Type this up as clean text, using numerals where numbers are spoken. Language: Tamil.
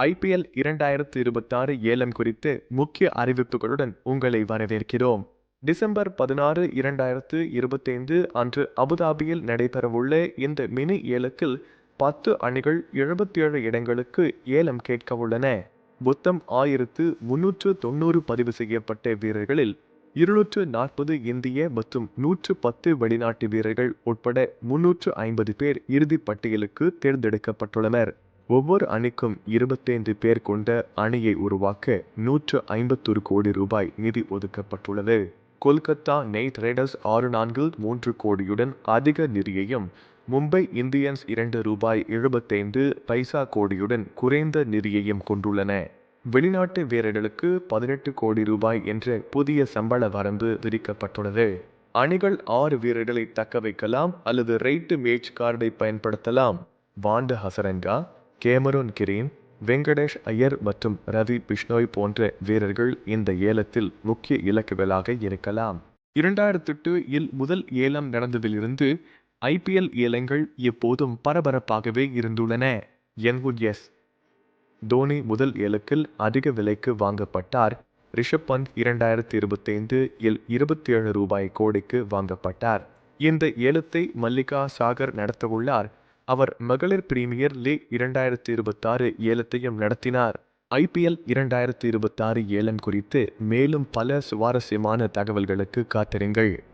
IPL 2026 ஏலம் குறித்து முக்கிய அறிவிப்புகளுடன் உங்களை வரவேற்கிறோம். டிசம்பர் 16, 2025 அன்று அபுதாபியில் நடைபெறவுள்ள இந்த மினி ஏலத்தில் 10 அணிகள் 77 இடங்களுக்கு ஏலம் கேட்க உள்ளன. மொத்தம் 1390 பதிவு செய்யப்பட்ட வீரர்களில் 240 இந்திய மற்றும் 110 வெளிநாட்டு வீரர்கள் உட்பட 350 பேர் இறுதிப் பட்டியலுக்கு தேர்ந்தெடுக்கப்பட்டுள்ளனர். ஒவ்வொரு அணிக்கும் 25 பேர் கொண்ட அணியை உருவாக்க 151 கோடி ரூபாய் நிதி ஒதுக்கப்பட்டுள்ளது. கொல்கத்தா நைட் ரைடர்ஸ் 643 கோடியுடன் அதிக நிதியையும், மும்பை இந்தியன்ஸ் ₹2.75 கோடியுடன் குறைந்த நிதியையும் கொண்டுள்ளன. வெளிநாட்டு வீரர்களுக்கு 18 கோடி ரூபாய் என்ற புதிய சம்பள வரம்பு விதிக்கப்பட்டுள்ளது. அணிகள் 6 வீரர்களை தக்க வைக்கலாம் அல்லது ரைட் மேட்ச் கார்டை பயன்படுத்தலாம். வாண்ட ஹசரங்கா, கேமரூன் கிரீன், வெங்கடேஷ் ஐயர் மற்றும் ரவி பிஷ்னோய் போன்ற வீரர்கள் இந்த ஏலத்தில் முக்கிய இலக்குகளாக இருக்கலாம். 2008 இல் முதல் ஏலம் நடந்ததிலிருந்து IPL ஏலங்கள் எப்போதும் பரபரப்பாகவே இருந்துள்ளன. எஸ். தோனி முதல் ஏலத்தில் அதிக விலைக்கு வாங்கப்பட்டார். ரிஷப் பந்த் 2025 இல் ₹27 கோடிக்கு வாங்கப்பட்டார். இந்த ஏலத்தை மல்லிகா சாகர் நடத்தவுள்ளார். அவர் மகளிர் பிரீமியர் லீக் 2026 ஏலத்தையும் நடத்தினார். IPL 2026 ஏலம் குறித்து மேலும் பல சுவாரஸ்யமான தகவல்களுக்கு காத்திருங்கள்.